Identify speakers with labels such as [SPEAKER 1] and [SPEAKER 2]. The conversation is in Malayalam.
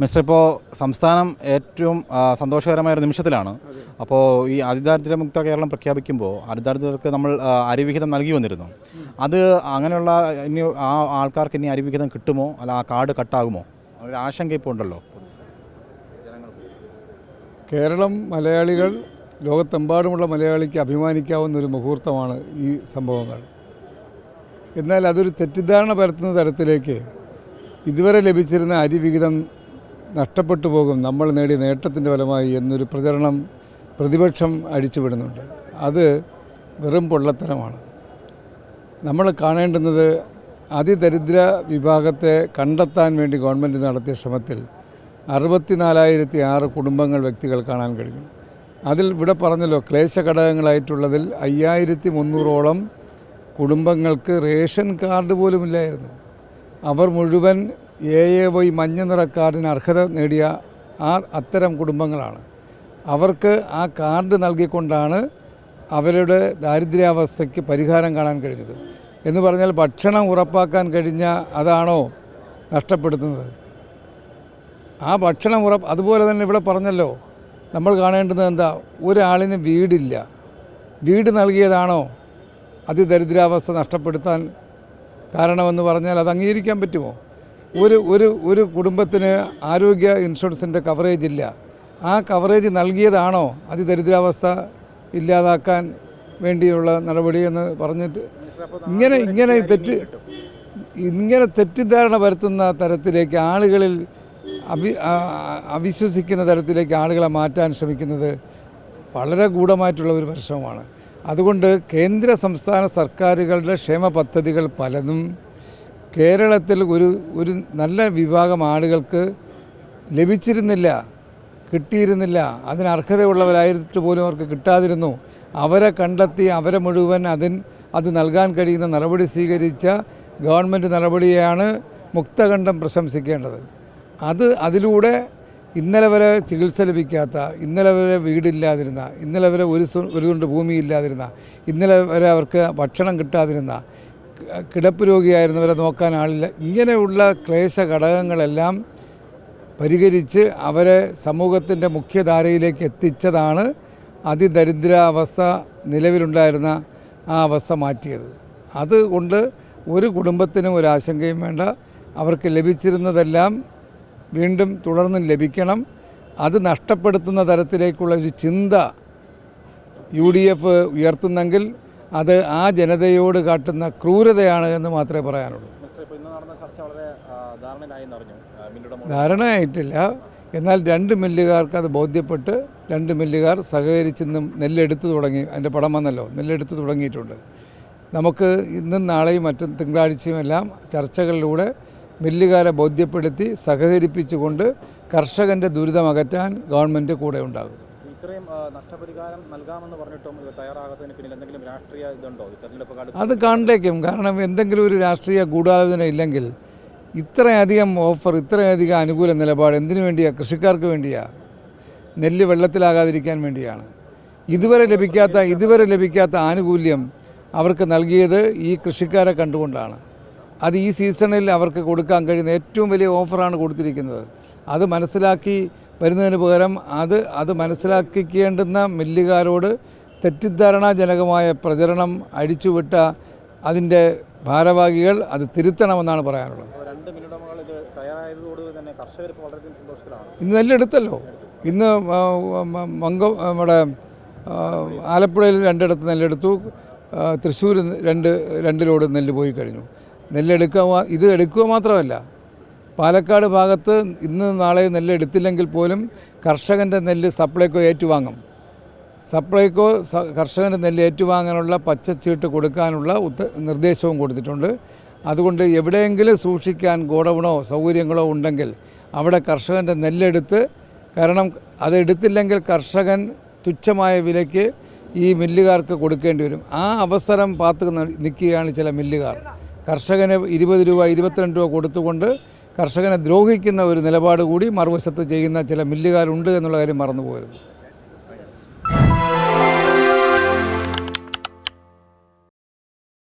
[SPEAKER 1] മിസ്റ്റർ, ഇപ്പോൾ സംസ്ഥാനം ഏറ്റവും സന്തോഷകരമായ ഒരു നിമിഷത്തിലാണ്. അപ്പോൾ ഈ അതിദാരിദ്ര്യമുക്ത കേരളം പ്രഖ്യാപിക്കുമ്പോൾ അതിദാരിദ്ര്യർക്ക് നമ്മൾ അരിവിഹിതം നൽകി വന്നിരുന്നു. അത് അങ്ങനെയുള്ള ഇനി ആ ആൾക്കാർക്ക് ഇനി അരിവിഹിതം കിട്ടുമോ, അല്ല ആ കാർഡ് കട്ടാകുമോ, ഒരു ആശങ്ക ഇപ്പോൾ ഉണ്ടല്ലോ.
[SPEAKER 2] കേരളം മലയാളികൾ, ലോകത്തെമ്പാടുമുള്ള മലയാളിക്ക് അഭിമാനിക്കാവുന്ന ഒരു മുഹൂർത്തമാണ് ഈ സംഭവങ്ങൾ. എന്നാൽ അതൊരു തെറ്റിദ്ധാരണ പരത്തുന്ന തരത്തിലേക്ക് ഇതുവരെ ലഭിച്ചിരുന്ന അരിവിഹിതം നഷ്ടപ്പെട്ടു പോകും, നമ്മൾ നേടിയ നേട്ടത്തിൻ്റെ ഫലമായി എന്നൊരു പ്രചരണം പ്രതിപക്ഷം അഴിച്ചുവിടുന്നുണ്ട്. അത് വെറും പൊള്ളത്തരമാണ്. നമ്മൾ കാണേണ്ടുന്നത് അതിദരിദ്ര വിഭാഗത്തെ കണ്ടെത്താൻ വേണ്ടി ഗവൺമെൻറ് നടത്തിയ ശ്രമത്തിൽ 64,006 കുടുംബങ്ങൾ, വ്യക്തികൾ കാണാൻ കഴിഞ്ഞു. അതിൽ ഇവിടെ പറഞ്ഞല്ലോ, ക്ലേശഘടകങ്ങളായിട്ടുള്ളതിൽ 5,300ഓളം കുടുംബങ്ങൾക്ക് റേഷൻ കാർഡ് പോലുമില്ലായിരുന്നു. അവർ മുഴുവൻ AAY മഞ്ഞ നിറ കാർഡിന് അർഹത നേടിയ അത്തരം കുടുംബങ്ങളാണ്. അവർക്ക് ആ കാർഡ് നൽകിക്കൊണ്ടാണ് അവരുടെ ദാരിദ്ര്യാവസ്ഥയ്ക്ക് പരിഹാരം കാണാൻ കഴിഞ്ഞത്. എന്ന് പറഞ്ഞാൽ ഭക്ഷണം ഉറപ്പാക്കാൻ കഴിഞ്ഞ അതാണോ നഷ്ടപ്പെടുത്തുന്നത്? ആ ഭക്ഷണം അതുപോലെ തന്നെ ഇവിടെ പറഞ്ഞല്ലോ, നമ്മൾ കാണേണ്ടുന്നത് എന്താ? ഒരാളിന് വീടില്ല, വീട് നൽകിയതാണോ അതിദരിദ്രാവസ്ഥ നഷ്ടപ്പെടുത്താൻ കാരണമെന്ന് പറഞ്ഞാൽ അത് അംഗീകരിക്കാൻ പറ്റുമോ? ഒരു കുടുംബത്തിന് ആരോഗ്യ ഇൻഷുറൻസിൻ്റെ കവറേജ് ഇല്ല, ആ കവറേജ് നൽകിയതാണോ അതിദരിദ്രാവസ്ഥ ഇല്ലാതാക്കാൻ വേണ്ടിയുള്ള നടപടി എന്ന് പറഞ്ഞിട്ട് ഇങ്ങനെ തെറ്റിദ്ധാരണ വരുത്തുന്ന തരത്തിലേക്ക് ആളുകളിൽ അവിശ്വസിക്കുന്ന തരത്തിലേക്ക് ആളുകളെ മാറ്റാൻ ശ്രമിക്കുന്നത് വളരെ ഗൂഢമായിട്ടുള്ള ഒരു പരിശ്രമമാണ്. അതുകൊണ്ട് കേന്ദ്ര സംസ്ഥാന സർക്കാരുകളുടെ ക്ഷേമ പദ്ധതികൾ പലതും കേരളത്തിൽ ഒരു നല്ല വിഭാഗം ആളുകൾക്ക് ലഭിച്ചിരുന്നില്ല, കിട്ടിയിരുന്നില്ല. അതിന് അർഹതയുള്ളവരായിട്ട് പോലും അവർക്ക് കിട്ടാതിരുന്നു. അവരെ കണ്ടെത്തി അവരെ മുഴുവൻ അത് നൽകാൻ കഴിയുന്ന നടപടി സ്വീകരിച്ച ഗവൺമെൻറ് നടപടിയാണ് മുക്തകണ്ഠം പ്രശംസിക്കേണ്ടത്. അതിലൂടെ ഇന്നലെ വരെ ചികിത്സ ലഭിക്കാത്ത, ഇന്നലെ വരെ വീടില്ലാതിരുന്ന, ഇന്നലെ വരെ ഒരു തുണ്ട് ഭൂമിയില്ലാതിരുന്ന, ഇന്നലെ വരെ അവർക്ക് ഭക്ഷണം കിട്ടാതിരുന്ന, കിടപ്പ് രോഗിയായിരുന്നവരെ നോക്കാൻ ആളില്ല, ഇങ്ങനെയുള്ള ക്ലേശ ഘടകങ്ങളെല്ലാം പരിഹരിച്ച് അവരെ സമൂഹത്തിൻ്റെ മുഖ്യധാരയിലേക്ക് എത്തിച്ചതാണ് അതിദരിദ്രാവസ്ഥ നിലവിലുണ്ടായിരുന്ന ആ അവസ്ഥ മാറ്റിയത്. അതുകൊണ്ട് ഒരു കുടുംബത്തിനും ഒരു ആശങ്കയും വേണ്ട. അവർക്ക് ലഭിച്ചിരുന്നതെല്ലാം വീണ്ടും തുടർന്ന് ലഭിക്കണം. അത് നഷ്ടപ്പെടുത്തുന്ന തരത്തിലേക്കുള്ള ഒരു ചിന്ത UDF ഉയർത്തുന്നെങ്കിൽ അത് ആ ജനതയോട് കാട്ടുന്ന ക്രൂരതയാണ് എന്ന് മാത്രമേ പറയാനുള്ളൂ. ധാരണയായിട്ടില്ല. എന്നാൽ 2 മില്ലുകാർക്ക് അത് ബോധ്യപ്പെട്ട് 2 മില്ലുകാർ സഹകരിച്ചിന്നും നെല്ലെടുത്തു തുടങ്ങി. അതിൻ്റെ പടം വന്നല്ലോ, നെല്ലെടുത്ത് തുടങ്ങിയിട്ടുണ്ട്. നമുക്ക് ഇന്നും നാളെയും മറ്റും തിങ്കളാഴ്ചയും എല്ലാം ചർച്ചകളിലൂടെ മില്ലുകാരെ ബോധ്യപ്പെടുത്തി സഹകരിപ്പിച്ചുകൊണ്ട് കർഷകൻ്റെ ദുരിതം അകറ്റാൻ ഗവൺമെൻറ് കൂടെ ഉണ്ടാകും.
[SPEAKER 1] ഇത്രയും നഷ്ടപരിഹാരം നൽകാമെന്ന് പറഞ്ഞിട്ടും തയ്യാറാകാത്തതിന് പിന്നിൽ എന്തെങ്കിലും രാഷ്ട്രീയ ഇതുണ്ടോ?
[SPEAKER 2] അത് കണ്ടേക്കും. കാരണം എന്തെങ്കിലും ഒരു രാഷ്ട്രീയ ഗൂഢാലോചന ഇല്ലെങ്കിൽ ഇത്രയധികം ഓഫർ, ഇത്രയധികം അനുകൂല നിലപാട് എന്തിനു വേണ്ടിയാണ്? കൃഷിക്കാർക്ക് വേണ്ടിയാണ്, നെല്ല് വെള്ളത്തിലാകാതിരിക്കാൻ വേണ്ടിയാണ്. ഇതുവരെ ലഭിക്കാത്ത ആനുകൂല്യം അവർക്ക് നൽകിയത് ഈ കൃഷിക്കാരെ കണ്ടുകൊണ്ടാണ്. അത് ഈ സീസണിൽ അവർക്ക് കൊടുക്കാൻ കഴിയുന്ന ഏറ്റവും വലിയ ഓഫറാണ് കൊടുത്തിരിക്കുന്നത്. അത് മനസ്സിലാക്കി വരുന്നതിന് പകരം അത് മനസ്സിലാക്കിക്കേണ്ടുന്ന മില്ലുകാരോട് തെറ്റിദ്ധാരണാജനകമായ പ്രചരണം അഴിച്ചുവിട്ട അതിൻ്റെ ഭാരവാഹികൾ അത് തിരുത്തണമെന്നാണ് പറയാനുള്ളത്. ഇന്ന് നെല്ലെടുത്തല്ലോ. ഇന്ന് നമ്മുടെ ആലപ്പുഴയിൽ 2 ഇടത്ത് നെല്ലെടുത്തു. തൃശ്ശൂർ 2 ലോഡ് നെല്ല് പോയി കഴിഞ്ഞു. ഇത് എടുക്കുക മാത്രമല്ല, പാലക്കാട് ഭാഗത്ത് ഇന്ന് നാളെ നെല്ല് എടുത്തില്ലെങ്കിൽ പോലും കർഷകൻ്റെ നെല്ല് സപ്ലൈകോ ഏറ്റുവാങ്ങും. സപ്ലൈകോ കർഷകൻ്റെ നെല്ല് ഏറ്റുവാങ്ങാനുള്ള പച്ചച്ചീട്ട് കൊടുക്കാനുള്ള നിർദ്ദേശവും കൊടുത്തിട്ടുണ്ട്. അതുകൊണ്ട് എവിടെയെങ്കിലും സൂക്ഷിക്കാൻ ഗോഡൗണോ സൗകര്യങ്ങളോ ഉണ്ടെങ്കിൽ അവിടെ കർഷകൻ്റെ നെല്ലെടുത്ത്, കാരണം അതെടുത്തില്ലെങ്കിൽ കർഷകൻ തുച്ഛമായ വിലയ്ക്ക് ഈ മില്ലുകാർക്ക് കൊടുക്കേണ്ടി വരും. ആ അവസരം പാത്ത് നിൽക്കുകയാണ് ചില മില്ലുകാർ. കർഷകന് 20 രൂപ 22 രൂപ കൊടുത്തുകൊണ്ട് കർഷകനെ ദ്രോഹിക്കുന്ന ഒരു നിലപാട് കൂടി മറുവശത്ത് ചെയ്യുന്ന ചില മില്ലുകാരുണ്ട് എന്നുള്ള കാര്യം മറന്നു പോകരുത്.